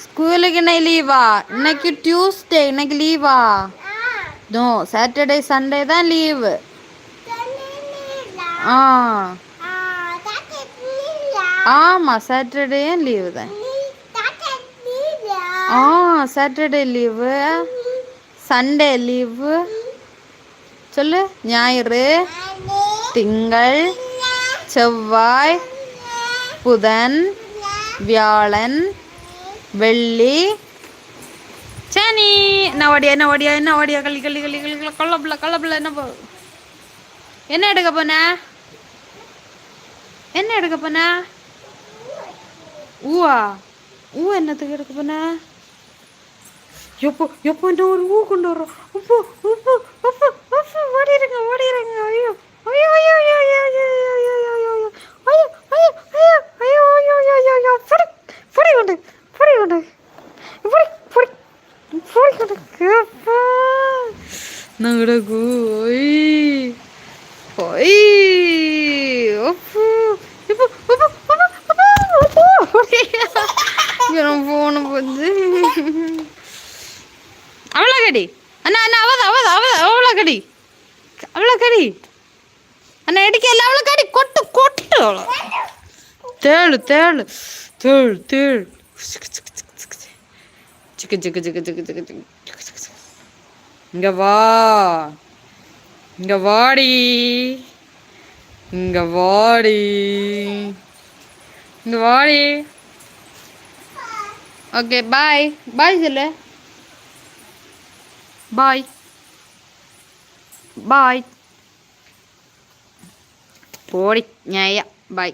ஸ்கூலுக்கு இன்னைக்கு லீவா? இன்னைக்கு டியூஸ்டே, இன்னைக்கு லீவா? நோ, சாட்டர்டே சண்டே தான் லீவு. ஆ ஆமாம், சாட்டர்டேயும் லீவு தான். ஆ சாட்டர்டே லீவு, சண்டே லீவு. சொல்லு. ஞாயிறு, திங்கள், செவ்வாய், புதன், வியாழன், வெள்ளி, சனி. என்ன ஓடியா, என்ன ஓடியா, என்ன ஓடியா, கள்ளி கள்ளி கள்ளி கள்ளி கொல்லப்பில்ல கொல்லப்பில்ல. என்ன என்ன எடுக்க போன? என்ன எடுக்க போன? ஊவா? ஊ என்னத்துக்கு எடுக்க போன? எப்போ எப்போ இந்த ஒரு ஊ கொண்டு வரோம். உப்பு உப்பு உப்பு உப்பு. ஓடிடுங்க ஓடிடுங்க. ஐயோ ஐயோ ஐயோ ஐயோ ஐயோ ஐயோ ஐயோ ஐயோ ஐயோ ஐயோ ஐயோ ஐயோ ஐயோ ஐயோ. புடி புடி கொண்டு புடி கொண்டு புடி புடி புடி கொண்டு கேப்பா. நான் கிடக்கு. ஒய் ஒய் உப்பு இப்போ உப்பு உப்பு உப்பு. எனக்கு போன போது அவ்வளோ கடி அண்ணா அண்ணா. அவ்வளோ கடி அவ்வளோ கடி அண்ணா. எடுக்கல அவ்வளோ கடி. கொட்டு கொட்டு. அவ்வளோ தேழு தேழு தேழு தேழு. சிக்கு சிக்கு சிக்கு சிக்கு சிக்கு சிக்கு. இங்க வா, இங்க வாடி, இங்க வாடி, இங்க வாடி. ஓகே பாய் பாய் சொல்லு. பாய் பாய். போடி நியாயா. பாய்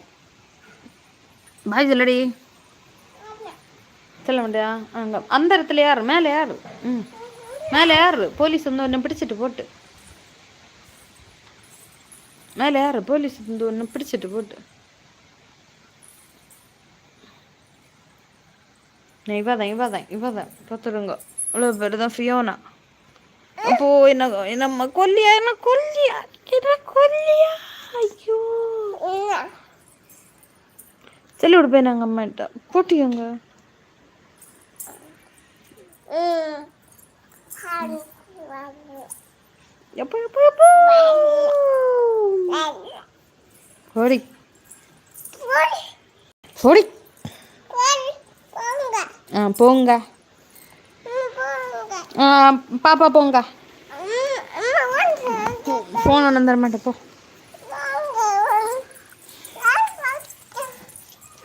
பாய் சொல்லடி. சொல்ல மாட்டியா? அங்கே அந்த இடத்துல யாரு? மேலே யாரு? ம், மேலே யாரு? போலீஸ் வந்து ஒன்று பிடிச்சிட்டு போட்டு. மேலே யாரு? போலீஸ் வந்து ஒன்று பிடிச்சிட்டு போட்டு. இவதான் பார்த்துடுங்க. அவ்வளோ பேர் தான் ஃபியோனா. அப்போ நம்ம கொல்லியா? என்ன கொல்லியா? என்ன கொல்லியா? ஐயோ சொல்லி விடுப்பேன் நாங்கள் அம்மாட்ட. போட்டியோங்க. எப்போ எப்போ எப்போ போடி போடி. ஆ போங்க. பாப்பா போங்க. ஃபோன் ஒன்று தர மாட்டேன் போ.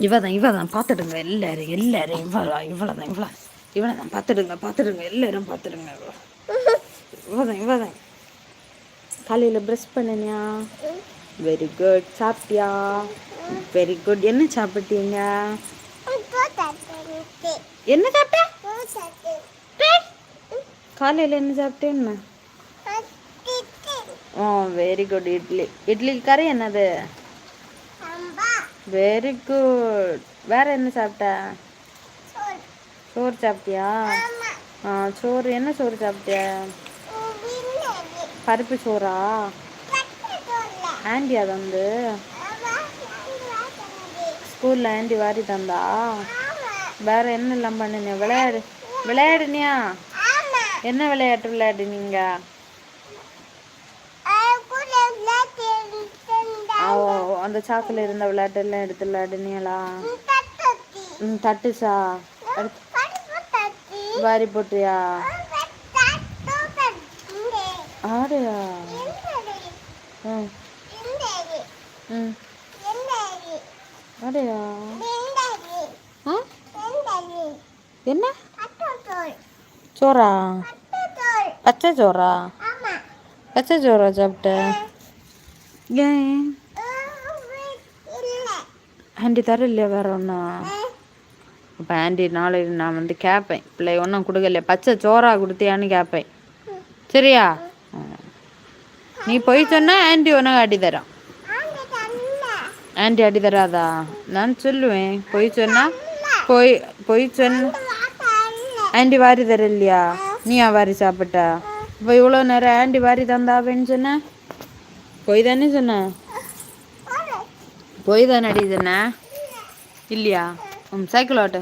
இவதான் பார்த்துடுங்க எல்லாரும் எல்லாரும். இவளதான் பார்த்துடுங்க எல்லாரும் பார்த்துடுங்க. இவதான் காலையில் ப்ரெஷ் பண்ணினியா? Very good. சாப்பிட்டியா? Very good. என்ன சாப்பிட்டீங்க? என்ன சாப்பிட்ட? காலையில் என்ன சாப்பிட்டேன்னு? ஓ வெரி குட். இட்லி கறி என்னது? Very good. வேற என்ன சாப்பிட்ட? சோறு சாப்பிட்டியா? சோறு என்ன சோறு சாப்பிட்டியா? பருப்பு சோறா? ஆண்டி அது வந்து ஸ்கூலில் ஆண்டி வாரி தந்தா? வேற என்னெல்லாம் பண்ணினியா? விளையாடுனியா? என்ன விளையாட்டு விளையாடுனீங்க? அந்த சாக்கில் இருந்த விளையாட்டெல்லாம் எடுத்து விளையாடுனீங்களா? தட்டுச்சா? வாரி போட்டியா? ஆடையா? ம் ம் ஆடையா? என்ன சோறா? பச்சை சோறா? பச்சை சோறா சாப்பிட்ட? ஏன் ஆண்டி தர இல்லையா வேற ஒன்றா? இப்போ ஆண்டி நாளை நான் வந்து கேட்பேன். பிள்ளை ஒன்றும் கொடுக்கலையா? பச்சை சோறா கொடுத்தியான்னு கேட்பேன். சரியா? நீ போய் சொன்னா ஆண்டி உனக்கு அடி தரான். ஆண்டி அடி தராதா? நான் சொல்லுவேன். போய் சொன்ன ஆண்டி வாரி தர இல்லையா? நீயா வாரி சாப்பிட்டா? இப்போ இவ்வளோ நேரம் ஆண்டி வாரி தந்தாவேன்னு சொன்ன? போய் தானே சொன்ன? போய் தானே அடி சொன்ன இல்லையா? சைக்கிள் ஓட்டு.